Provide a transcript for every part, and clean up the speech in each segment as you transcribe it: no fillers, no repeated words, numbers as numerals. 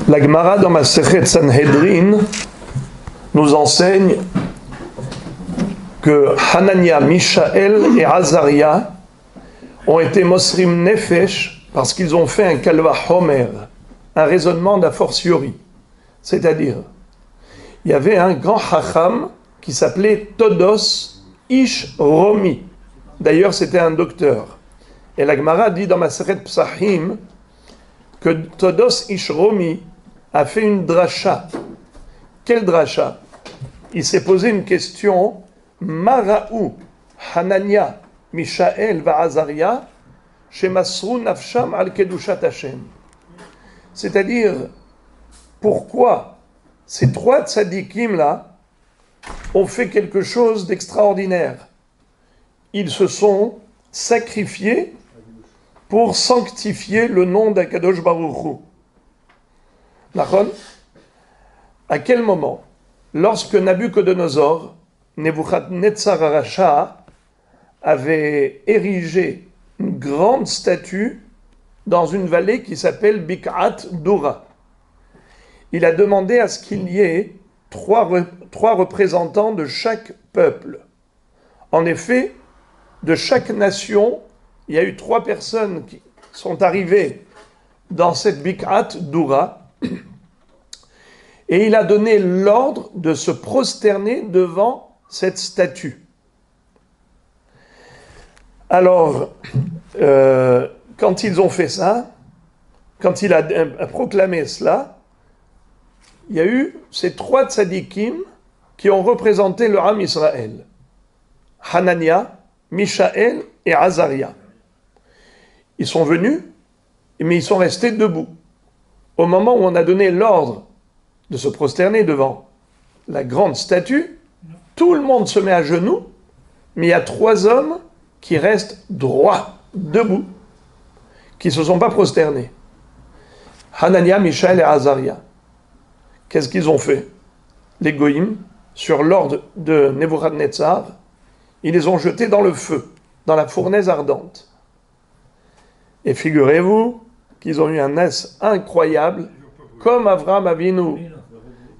La Gemara dans Masechet Sanhedrin nous enseigne que Hanania, Mishaël et Azaria ont été Mosrim Nefesh parce qu'ils ont fait un Kalva Homer, un raisonnement d'a fortiori. C'est-à-dire, il y avait un grand Chacham qui s'appelait Todos Ish Romi. D'ailleurs, c'était un docteur. Et la Gemara dit dans Masechet Psachim que Todos Ish Romi a fait une dracha. Quelle dracha? Il s'est posé une question. Maraou, Hanania, Mishaël, Azaria, Shemasrou Nafsham al Kedushat Hashem. C'est-à-dire, pourquoi ces trois tzadikim là ont fait quelque chose d'extraordinaire? Ils se sont sacrifiés pour sanctifier le nom d'Akadosh Baruch Hu. Nachon? À quel moment? Lorsque Nabuchodonosor, Nebuchadnezzar Aracha, avait érigé une grande statue dans une vallée qui s'appelle Bik'at Dura. Il a demandé à ce qu'il y ait trois représentants de chaque peuple. En effet, de chaque nation, il y a eu 3 personnes qui sont arrivées dans cette Bik'at Dura, et il a donné l'ordre de se prosterner devant cette statue. Alors, quand ils ont fait ça, quand il a proclamé cela, il y a eu ces 3 tzadikim qui ont représenté le Ham Israël. Hanania, Mishaël et Azaria. Ils sont venus, mais ils sont restés debout. Au moment où on a donné l'ordre de se prosterner devant la grande statue, tout le monde se met à genoux, mais il y a 3 hommes qui restent droits, debout, qui ne se sont pas prosternés. Hanania, Mishaël et Azaria. Qu'est-ce qu'ils ont fait? Les goïms, sur l'ordre de Nebuchadnezzar, ils les ont jetés dans le feu, dans la fournaise ardente. Et figurez-vous qu'ils ont eu un ès incroyable, comme Avraham Avinu,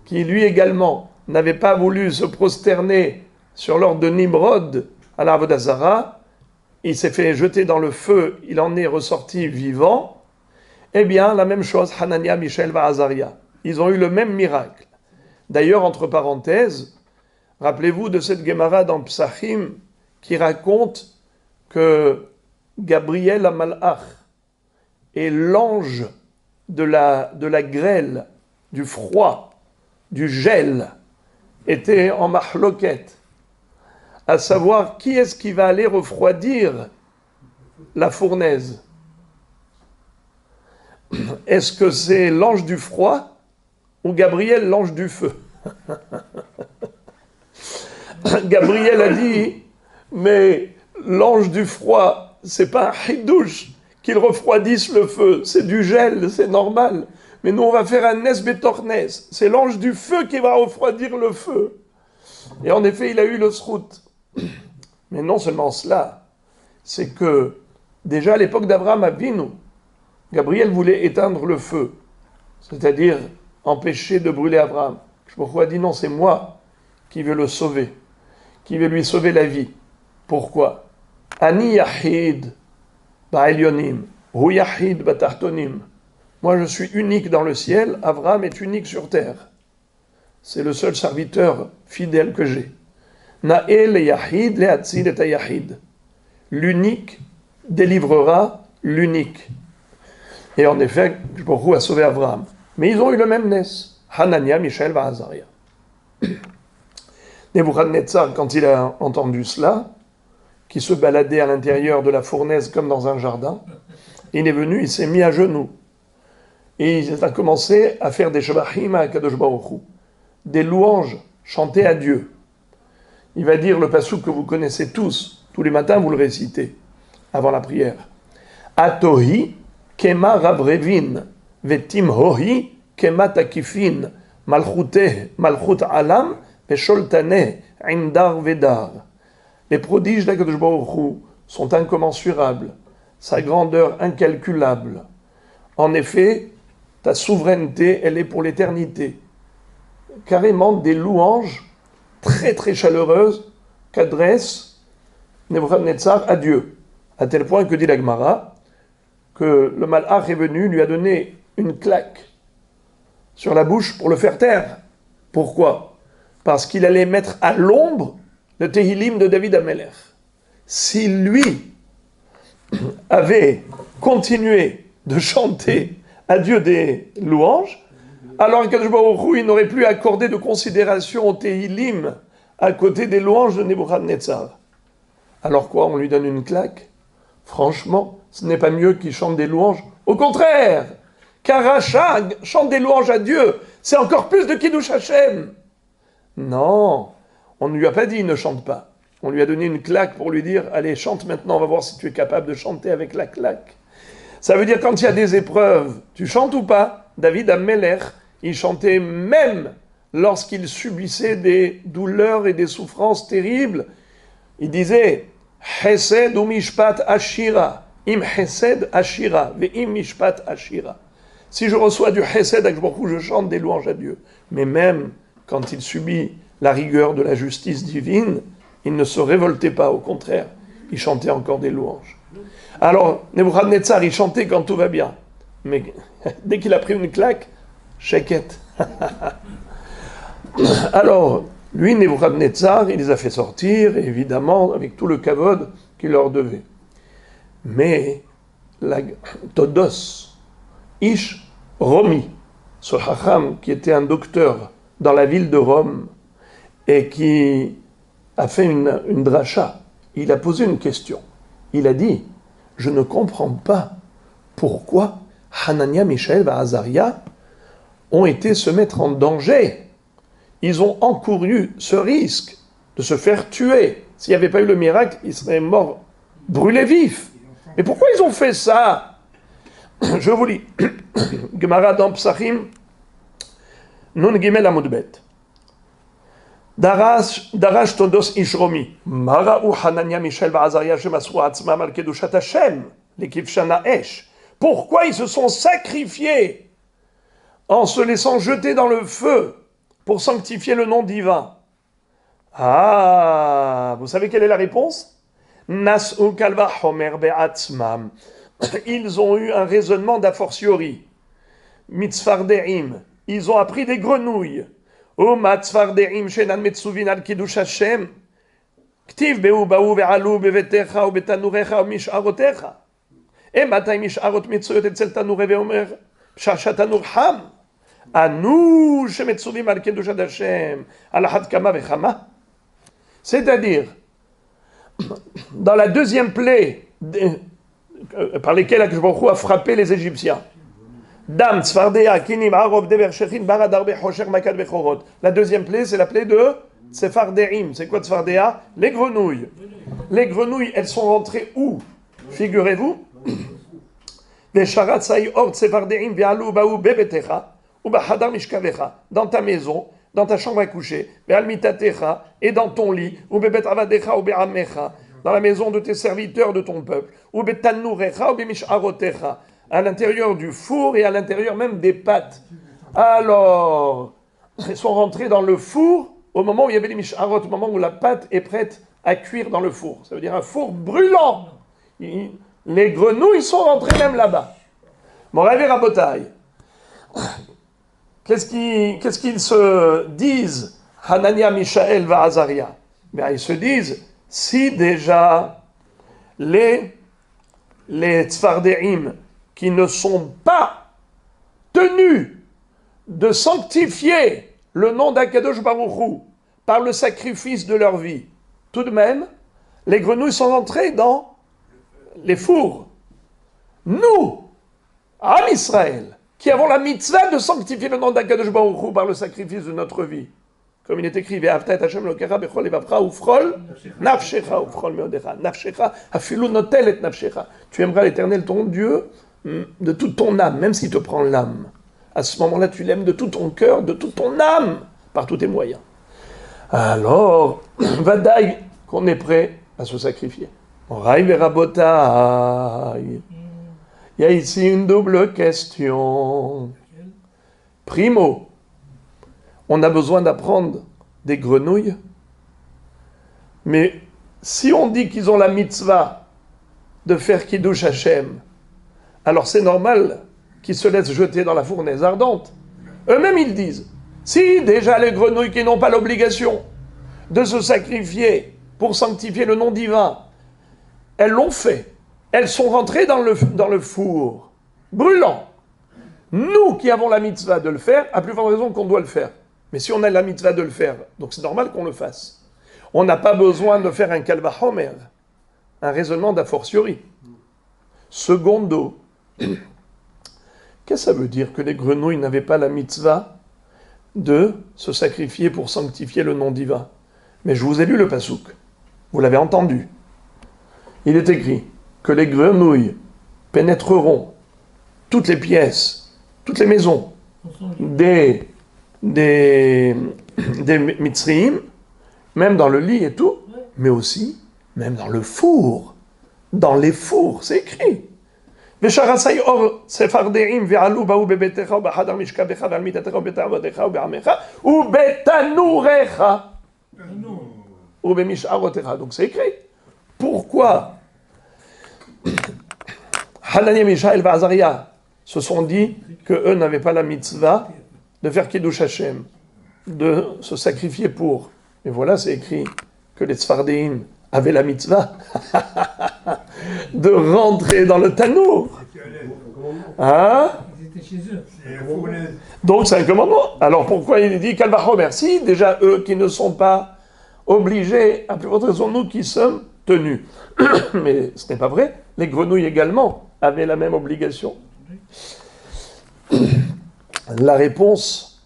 qui lui également n'avait pas voulu se prosterner sur l'ordre de Nimrod à l'Avodah Zara. Il s'est fait jeter dans le feu, il en est ressorti vivant. Eh bien, la même chose, Hanania, Mishaël, Azaria. Ils ont eu le même miracle. D'ailleurs, entre parenthèses, rappelez-vous de cette Gemara dans Psachim qui raconte que Gabriel Amalach est l'ange de la grêle, du froid, du gel, était en mahloket, à savoir qui est-ce qui va aller refroidir la fournaise. Est-ce que c'est l'ange du froid ou Gabriel l'ange du feu? Gabriel a dit, mais l'ange du froid, c'est pas un hidouche qu'il refroidisse le feu, c'est du gel, c'est normal. Mais nous, on va faire un nes betornes, c'est l'ange du feu qui va refroidir le feu. Et en effet, il a eu le srout. Mais non seulement cela, c'est que, déjà à l'époque d'Abraham Avinu, Gabriel voulait éteindre le feu, c'est-à-dire empêcher de brûler Abraham. Je a dit non, c'est moi qui vais le sauver, qui vais lui sauver la vie. Pourquoi? Ani yahid ba'elyonim, hu yahid ba'tachtonim. Moi, je suis unique dans le ciel, Abraham est unique sur terre. C'est le seul serviteur fidèle que j'ai. Na'el yahid le'atzil et yahid. L'unique délivrera l'unique. Et en effet, Baruch Hu a sauvé Abraham. Mais ils ont eu le même nes. Hanania, Mishaël, Azaria. Nebuchadnezzar, quand il a entendu cela, qui se baladait à l'intérieur de la fournaise comme dans un jardin, il est venu, il s'est mis à genoux. Et il a commencé à faire des shabachim à Kadosh Baruch Hu, des louanges chantées à Dieu. Il va dire le passouk que vous connaissez tous les matins vous le récitez, avant la prière. Atohi kema rabrevin, vetim hohi kema takifin, malchut alam, vesholtane, indar vedar. Les prodiges d'Akadosh Baruch Hu sont incommensurables, sa grandeur incalculable. En effet, ta souveraineté, elle est pour l'éternité. Carrément des louanges très très chaleureuses qu'adresse Nebuchadnezzar à Dieu. À tel point que dit la Gemara, que le malach est venu, lui a donné une claque sur la bouche pour le faire taire. Pourquoi? Parce qu'il allait mettre à l'ombre le Tehillim de David Amelech. Si lui avait continué de chanter à Dieu des louanges, alors Kadosh Baruch Hu, il n'aurait plus accordé de considération au Tehillim à côté des louanges de Nebuchadnezzar. Alors quoi, on lui donne une claque? Franchement, ce n'est pas mieux qu'il chante des louanges. Au contraire, Karacha chante des louanges à Dieu. C'est encore plus de Kiddush Hashem. Non, on ne lui a pas dit ne chante pas. On lui a donné une claque pour lui dire allez, chante maintenant, on va voir si tu es capable de chanter avec la claque. Ça veut dire quand il y a des épreuves, tu chantes ou pas? David Amelech, il chantait même lorsqu'il subissait des douleurs et des souffrances terribles. Il disait Chesed ou Mishpat Ashira, im Chesed Ashira, ve im Mishpat Ashira. Si je reçois du Chesed, je chante des louanges à Dieu. Mais même quand il subit la rigueur de la justice divine, il ne se révoltait pas, au contraire, il chantait encore des louanges. Alors, Nebuchadnezzar, il chantait quand tout va bien. Mais dès qu'il a pris une claque, sheket. Alors, lui, Nebuchadnezzar, il les a fait sortir, évidemment, avec tout le kavod qu'il leur devait. Mais, Todos, Ish Romi, ce hacham qui était un docteur dans la ville de Rome et qui a fait une dracha, il a posé une question. Il a dit, je ne comprends pas pourquoi Hanania, Mishaël et Azaria ont été se mettre en danger. Ils ont encouru ce risque de se faire tuer. S'il n'y avait pas eu le miracle, ils seraient morts, brûlés vifs. Mais pourquoi ils ont fait ça? Je vous lis. Gemara dans Psachim, Nun Gimel Amudbet. Darash Todos Ishromi. Mara'u Hanania, Mishaël et Azaria shemasru atzmam al kedushat Hashem lekivshana esh. Pourquoi ils se sont sacrifiés en se laissant jeter dans le feu pour sanctifier le nom divin? Ah, vous savez quelle est la réponse? Nas'u kalva homer be'atzmam. Ils ont eu un raisonnement d'a fortiori. Mitzfardeim. Ils ont appris des grenouilles. O matzfardeim shenan metzuvin al kiddush Hashem. Ktiv be'u ba'u ve'alu bevetecha u betanurecha u mish'arotecha. Et matai mish'arot mitzuyot etzel tanure ve'omer shashatanur ham. Anu shemetzuvim al kiddush Hashem al had kama vechama. C'est-à-dire, dans la deuxième plaie par lesquelles Akadosh Baruch Hu a frappé les Égyptiens, Dam, Tzfardea, Kinim, Arov, Dever, Shechin, Baradar, Bechocher, Makad, Bechorot. La deuxième plaie, c'est la plaie de Tzfardeim. C'est quoi Tzfardea? Les grenouilles. Les grenouilles, elles sont rentrées où? Figurez-vous, Vesharat Sai Or Tzfardeim, Ve'alu Baou Bebetecha, ou Bahadar Mishkavecha, dans ta maison, dans ta chambre à coucher, Ve'almitatecha, et dans ton lit, ou Bebet Avadecha, ou Be'amecha, dans la maison de tes serviteurs de ton peuple, ou Betanurecha, ou Bemisharotecha, à l'intérieur du four et à l'intérieur même des pâtes. Alors, ils sont rentrés dans le four au moment où il y avait les misharot, au moment où la pâte est prête à cuire dans le four. Ça veut dire un four brûlant. Les grenouilles sont rentrées même là-bas. Mon rêve Rabotai. Qu'est-ce qu'ils se disent, Hanania, Mishaël, Azaria? Ben, ils se disent, si déjà les Tzfardeim qui ne sont pas tenus de sanctifier le nom d'Akadosh Baruch Hu par le sacrifice de leur vie, tout de même, les grenouilles sont entrées dans les fours. Nous, Am Israël, qui avons la mitzvah de sanctifier le nom d'Akadosh Baruch Hu par le sacrifice de notre vie, comme il est écrit, Ve'ahavta et Hashem Elokecha bechol levavcha ufrol nafshecha ufrol meodecha. Nafshecha afilu notel et nafshecha. Tu aimeras l'Éternel ton Dieu de toute ton âme, même s'il te prend l'âme. À ce moment-là, tu l'aimes de tout ton cœur, de toute ton âme, par tous tes moyens. Alors, vadaï, qu'on est prêt à se sacrifier. Moraï verabotaï. Il y a ici une double question. Primo, on a besoin d'apprendre des grenouilles, mais si on dit qu'ils ont la mitzvah de faire Kiddush Hashem, alors c'est normal qu'ils se laissent jeter dans la fournaise ardente. Eux-mêmes ils disent, si déjà les grenouilles qui n'ont pas l'obligation de se sacrifier pour sanctifier le nom divin, elles l'ont fait, elles sont rentrées dans le four, brûlant. Nous qui avons la mitzvah de le faire, à plus forte raison qu'on doit le faire. Mais si on a la mitzvah de le faire, donc c'est normal qu'on le fasse. On n'a pas besoin de faire un Kal Vachomer, un raisonnement d'a fortiori. Secondo, qu'est-ce que ça veut dire que les grenouilles n'avaient pas la mitzvah de se sacrifier pour sanctifier le nom divin? Mais je vous ai lu le pasouk, vous l'avez entendu. Il est écrit que les grenouilles pénétreront toutes les pièces, toutes les maisons des Mitzriim, même dans le lit et tout, mais aussi même dans le four. Dans les fours, c'est écrit. ושרסי אור צפרדעים ועלו באו בביתך ובחדר משכבך ועל מיטתך ובתעבודך ובעמך ובתנורך ובמשערותיך. Donc c'est écrit. Pourquoi Hanania, Mishaël et Azaria se sont dit qu'eux n'avaient pas la mitzvah de faire Kiddush Hashem, de se sacrifier pour. Et voilà, c'est écrit que les Tzfardéim avaient la mitzvah de rentrer dans le tanour. Hein? Donc c'est un commandement. Alors pourquoi il dit Kal Vachomer? Si déjà eux qui ne sont pas obligés, à plus forte raison nous qui sommes tenus. Mais ce n'est pas vrai. Les grenouilles également avaient la même obligation. La réponse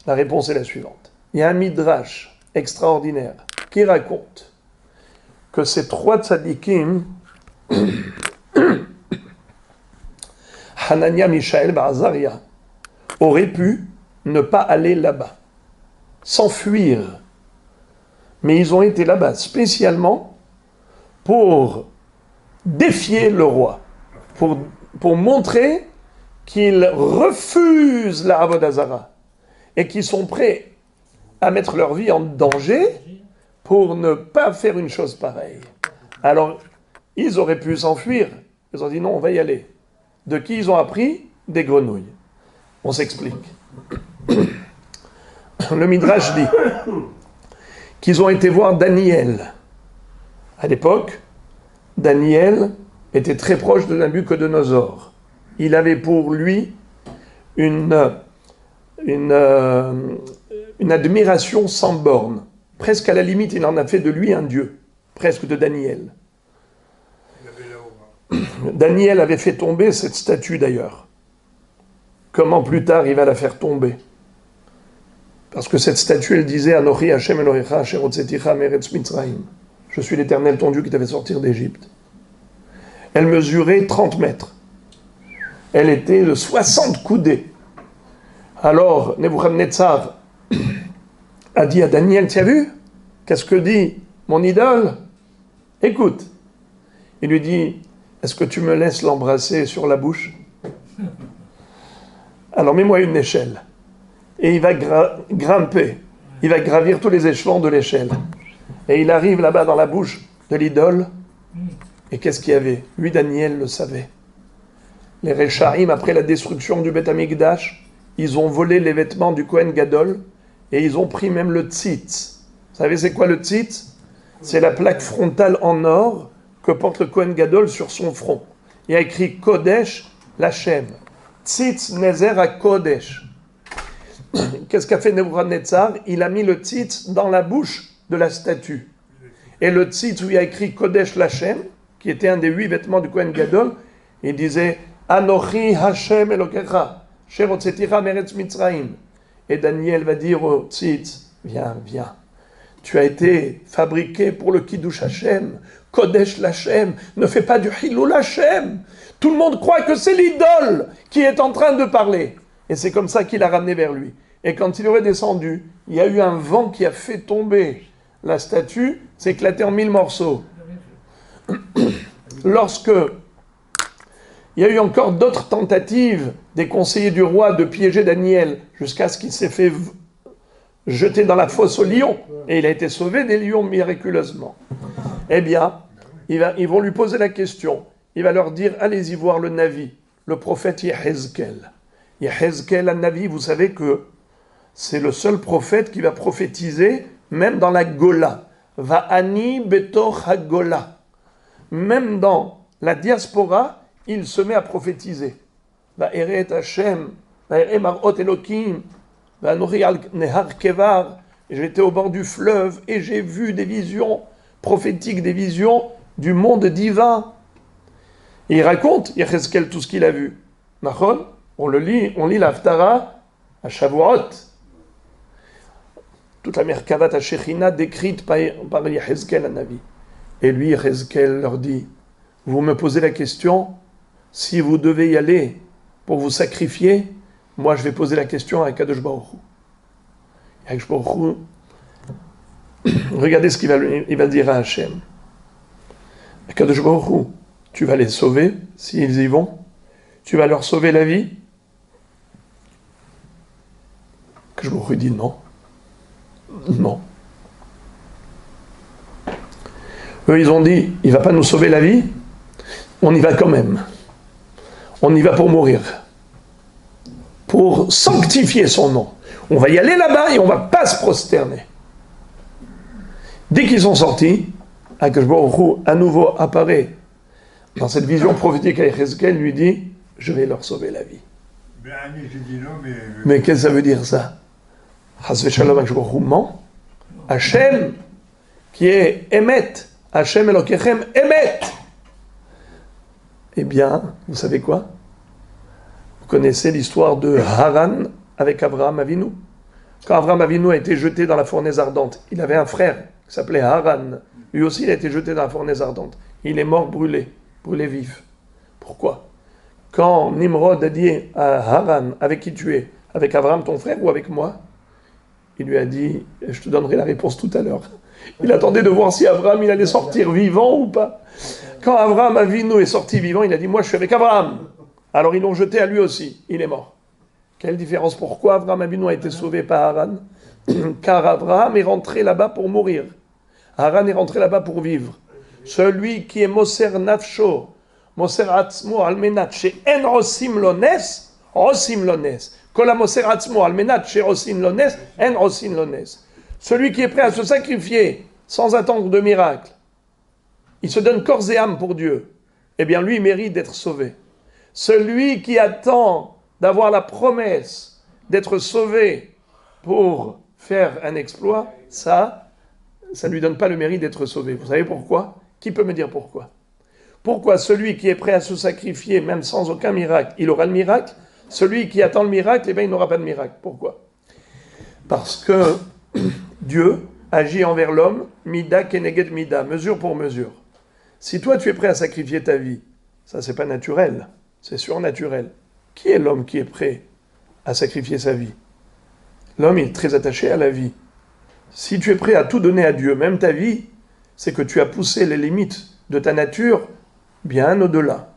est la suivante. Il y a un midrash extraordinaire qui raconte que ces trois tzadikim, Hanania, Mishaël et Azaria, auraient pu ne pas aller là-bas, s'enfuir. Mais ils ont été là-bas spécialement pour défier le roi, pour montrer qu'ils refusent la Avodah Zara et qu'ils sont prêts à mettre leur vie en danger pour ne pas faire une chose pareille. Alors, ils auraient pu s'enfuir. Ils ont dit non, on va y aller. De qui ils ont appris? Des grenouilles. On s'explique. Le Midrash dit qu'ils ont été voir Daniel. À l'époque, Daniel était très proche de Nabuchodonosor. Il avait pour lui une admiration sans borne. Presque à la limite, il en a fait de lui un dieu. Presque de Daniel. Daniel avait fait tomber cette statue d'ailleurs. Comment plus tard il va la faire tomber? Parce que cette statue, elle disait Anochi Hashem Elohecha asher hotzeticha meretz Mitzrayim. Je suis l'Éternel ton Dieu qui t'a fait sortir d'Égypte. Elle mesurait 30 mètres. Elle était de 60 coudées. Alors, Nebuchadnezzar a dit à Daniel, tu as vu? Qu'est-ce que dit mon idole? Écoute. Il lui dit, est-ce que tu me laisses l'embrasser sur la bouche? Alors mets-moi une échelle. Et il va grimper. Il va gravir tous les échelons de l'échelle. Et il arrive là-bas dans la bouche de l'idole. Et qu'est-ce qu'il y avait? Lui, Daniel, le savait. Les Réchaïm, après la destruction du Beth Amikdash, ils ont volé les vêtements du Kohen Gadol et ils ont pris même le tzitz. Vous savez c'est quoi le tzitz? C'est la plaque frontale en or que porte le Kohen Gadol sur son front. Il y a écrit Kodesh Lachem. Tzitz Nezer à Kodesh. Qu'est-ce qu'a fait Nebuchadnezzar? Il a mis le tzitz dans la bouche de la statue. Et le tzitz où il y a écrit Kodesh Lachem, qui était un des 8 vêtements du Kohen Gadol, il disait Anochi Hashem Elokecha, Asher hotzeticha meretz Mitzrayim. Et Daniel va dire au tzitz, viens, viens. Tu as été fabriqué pour le Kiddush Hashem, Kodesh Lachem, ne fais pas du Hilul Hashem. Tout le monde croit que c'est l'idole qui est en train de parler. Et c'est comme ça qu'il a ramené vers lui. Et quand il aurait descendu, il y a eu un vent qui a fait tomber la statue, s'est éclatée en 1000 morceaux. Lorsque il y a eu encore d'autres tentatives des conseillers du roi de piéger Daniel jusqu'à ce qu'il s'est fait jeter dans la fosse aux lions, et il a été sauvé des lions miraculeusement. Eh bien, ils vont lui poser la question. Il va leur dire, allez-y voir le Navi, le prophète Yehezkel. Yehezkel, un Navi, vous savez que c'est le seul prophète qui va prophétiser, même dans la Gola. Va'ani betor ha-Gola. Même dans la diaspora, il se met à prophétiser. Va'eret Hashem, va'eret marot Elokim, va'anori al nehar kevar. J'étais au bord du fleuve et j'ai vu des visions prophétiques, des visions du monde divin. Et il raconte, Yehezkel, tout ce qu'il a vu. Nachon, on lit l'Haftara à Shavuot. Toute la Merkavat à Shechina décrite par Yehezkel, un Navi. Et lui, Yehezkel, leur dit, vous me posez la question, si vous devez y aller pour vous sacrifier, moi je vais poser la question à Kadosh Baruch Hu. Kadosh Baruch Hu, regardez ce qu'il va dire à Hachem. Kadosh Baruch Hu, tu vas les sauver s'ils y vont, tu vas leur sauver la vie. Kadosh Baruch Hu dit non. Non. Eux, ils ont dit, il ne va pas nous sauver la vie, on y va quand même. On y va pour mourir. Pour sanctifier son nom. On va y aller là-bas et on ne va pas se prosterner. Dès qu'ils sont sortis, Akash Baruch Hu à nouveau apparaît dans cette vision prophétique à Yehezkel, lui dit, je vais leur sauver la vie. Mais qu'est-ce que ça veut dire ça? Hachem, qui est Emet, Hachem Elokechem Emet. Eh bien, vous savez quoi? Vous connaissez l'histoire de Haran avec Abraham Avinu. Quand Abraham Avinu a été jeté dans la fournaise ardente, il avait un frère qui s'appelait Haran. Lui aussi, il a été jeté dans la fournaise ardente. Il est mort brûlé vif. Pourquoi? Quand Nimrod a dit à Haran, avec qui tu es? Avec Abraham ton frère ou avec moi? Il lui a dit, je te donnerai la réponse tout à l'heure. Il attendait de voir si Abraham il allait sortir vivant ou pas. Quand Abraham Avinu est sorti vivant, il a dit, moi je suis avec Abraham. Alors ils l'ont jeté à lui aussi, il est mort. Quelle différence? Pourquoi Abraham Avinu a été sauvé par Haran? Car Abraham est rentré là-bas pour mourir. Haran est rentré là-bas pour vivre. Celui qui est Moser Nafsho, Moser Atzmo Almenat, chez En Rosim Lones, Rosim Lones. Celui qui est prêt à se sacrifier sans attendre de miracle, il se donne corps et âme pour Dieu, eh bien lui mérite d'être sauvé. Celui qui attend d'avoir la promesse d'être sauvé pour faire un exploit, ça ne lui donne pas le mérite d'être sauvé. Vous savez pourquoi? Qui peut me dire pourquoi? Pourquoi celui qui est prêt à se sacrifier, même sans aucun miracle, il aura le miracle? Celui qui attend le miracle, eh bien, il n'aura pas de miracle. Pourquoi? Parce que Dieu agit envers l'homme, mida keneged mida, mesure pour mesure. Si toi, tu es prêt à sacrifier ta vie, ça, c'est pas naturel, c'est surnaturel. Qui est l'homme qui est prêt à sacrifier sa vie? L'homme est très attaché à la vie. Si tu es prêt à tout donner à Dieu, même ta vie, c'est que tu as poussé les limites de ta nature bien au-delà.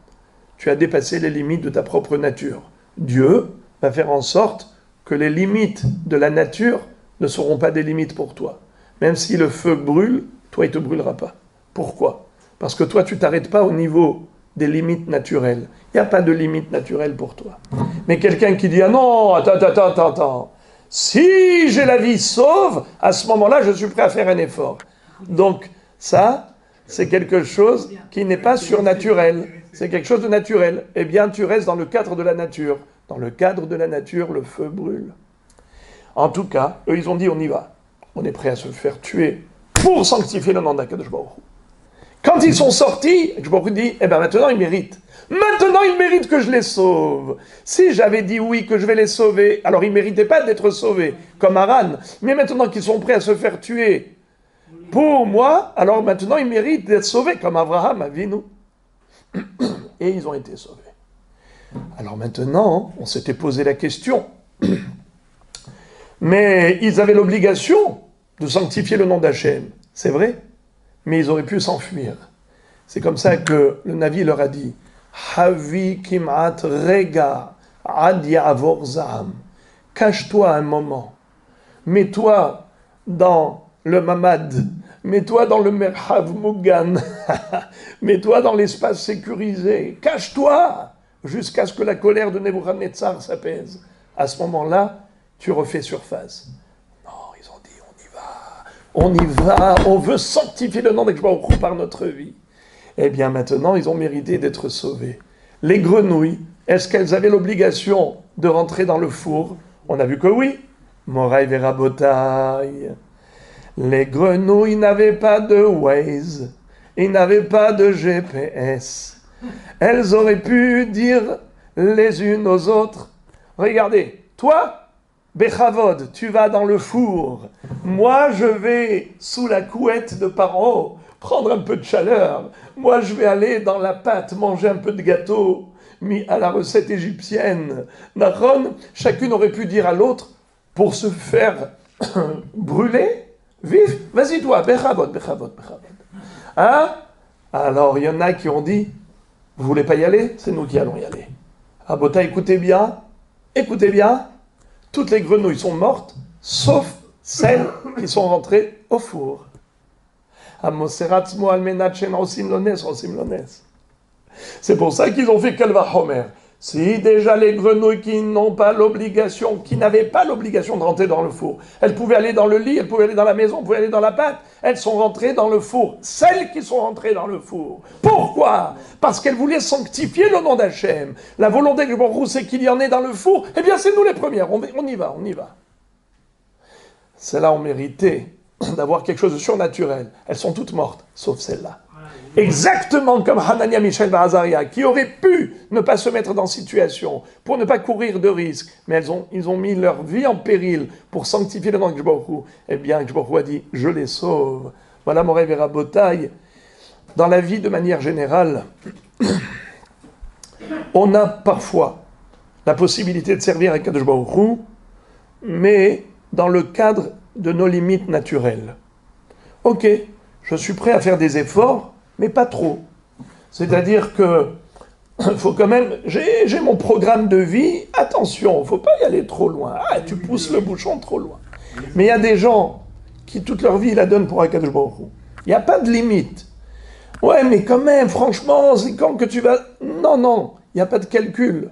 Tu as dépassé les limites de ta propre nature. Dieu va faire en sorte que les limites de la nature ne seront pas des limites pour toi. Même si le feu brûle, toi, il ne te brûlera pas. Pourquoi? Parce que toi, tu ne t'arrêtes pas au niveau des limites naturelles. Il n'y a pas de limite naturelle pour toi. Mais quelqu'un qui dit « Ah non, attends. Si j'ai la vie sauve, à ce moment-là, je suis prêt à faire un effort. » Donc, ça, c'est quelque chose qui n'est pas surnaturel. C'est quelque chose de naturel. Eh bien, tu restes dans le cadre de la nature. Dans le cadre de la nature, le feu brûle. En tout cas, eux, ils ont dit, on y va. On est prêt à se faire tuer pour sanctifier le nom d'Akadosh Baruch Hu. Quand ils sont sortis, Akadosh Baruch Hu dit, eh bien maintenant, ils méritent. Maintenant, ils méritent que je les sauve. Si j'avais dit oui, que je vais les sauver, alors ils ne méritaient pas d'être sauvés, comme Haran. Mais maintenant qu'ils sont prêts à se faire tuer pour moi, alors maintenant, ils méritent d'être sauvés, comme Abraham Avinu. Et ils ont été sauvés. Alors maintenant, on s'était posé la question. Mais ils avaient l'obligation de sanctifier le nom d'Hachem. C'est vrai, mais ils auraient pu s'enfuir. C'est comme ça que le Navi leur a dit « Havi kimat rega Ad ya'avor za'am. Cache-toi un moment. Mets-toi dans le mamad. Mets-toi dans le merhav mugan. Mets-toi dans l'espace sécurisé. Cache-toi jusqu'à ce que la colère de Nebuchadnezzar s'apaise. À ce moment-là, tu refais surface. Non, ils ont dit, on veut sanctifier le nom d'Ekbaourou par notre vie. Eh bien maintenant, ils ont mérité d'être sauvés. Les grenouilles, est-ce qu'elles avaient l'obligation de rentrer dans le four? On a vu que oui. Moraï Verabotaï. Les grenouilles n'avaient pas de Waze, ils n'avaient pas de GPS. Elles auraient pu dire les unes aux autres, regardez, toi, Bechavod, tu vas dans le four. Moi, je vais sous la couette de Paro prendre un peu de chaleur. Moi, je vais aller dans la pâte manger un peu de gâteau mis à la recette égyptienne. Nahon, chacune aurait pu dire à l'autre, pour se faire brûler, vif, vas-y toi, Bechavod. Hein? Alors, il y en a qui ont dit, vous voulez pas y aller? C'est nous qui allons y aller. Abota, écoutez bien, toutes les grenouilles sont mortes, sauf celles qui sont rentrées au four. C'est pour ça qu'ils ont fait Kalva Homer. Si déjà les grenouilles qui n'avaient pas l'obligation de rentrer dans le four, elles pouvaient aller dans le lit, elles pouvaient aller dans la maison, elles pouvaient aller dans la pâte, elles sont rentrées dans le four. Celles qui sont rentrées dans le four. Pourquoi? Parce qu'elles voulaient sanctifier le nom d'Hachem. La volonté du Baruch Hu, c'est qu'il y en ait dans le four. Eh bien, c'est nous les premières. On y va. Celles-là ont mérité d'avoir quelque chose de surnaturel. Elles sont toutes mortes, sauf celle-là. Exactement comme Hanania, Mishaël et Azaria, qui auraient pu ne pas se mettre dans situation, pour ne pas courir de risques, mais ils ont mis leur vie en péril pour sanctifier le nom de Baruch Hu. Eh bien, Baruch Hu a dit, je les sauve. Voilà Moré Vera Botaï. Dans la vie, de manière générale, on a parfois la possibilité de servir à Kadosh Baruch Hu, mais dans le cadre de nos limites naturelles. Ok, je suis prêt à faire des efforts, mais pas trop. C'est-à-dire que faut quand même, j'ai mon programme de vie, attention, faut pas y aller trop loin. Ah, tu pousses le bouchon trop loin. Mais il y a des gens qui toute leur vie la donnent pour Akadosh Baruch Hu. Il n'y a pas de limite. Ouais, mais quand même, franchement, c'est quand que tu vas... Non, il n'y a pas de calcul.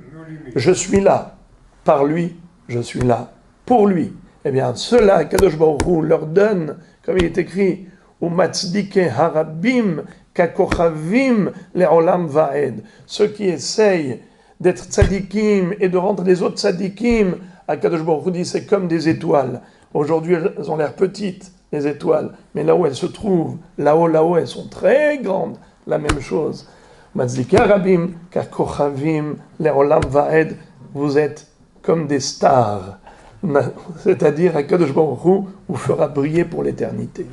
Je suis là par lui, je suis là pour lui. Eh bien, ceux-là, Akadosh Baruch Hu leur donne, comme il est écrit, Umatzdike harabim kakochavim le'olam va'ed. Ceux qui essayent d'être tzadikim et de rendre les autres tzadikim, Akadosh Baruch Hu dit, c'est comme des étoiles. Aujourd'hui, elles ont l'air petites, les étoiles, mais là où elles se trouvent, là-haut, elles sont très grandes. La même chose. Umatzdike harabim kakochavim le'olam va'ed. Vous êtes comme des stars. C'est-à-dire, Akadosh Baruch Hu vous fera briller pour l'éternité.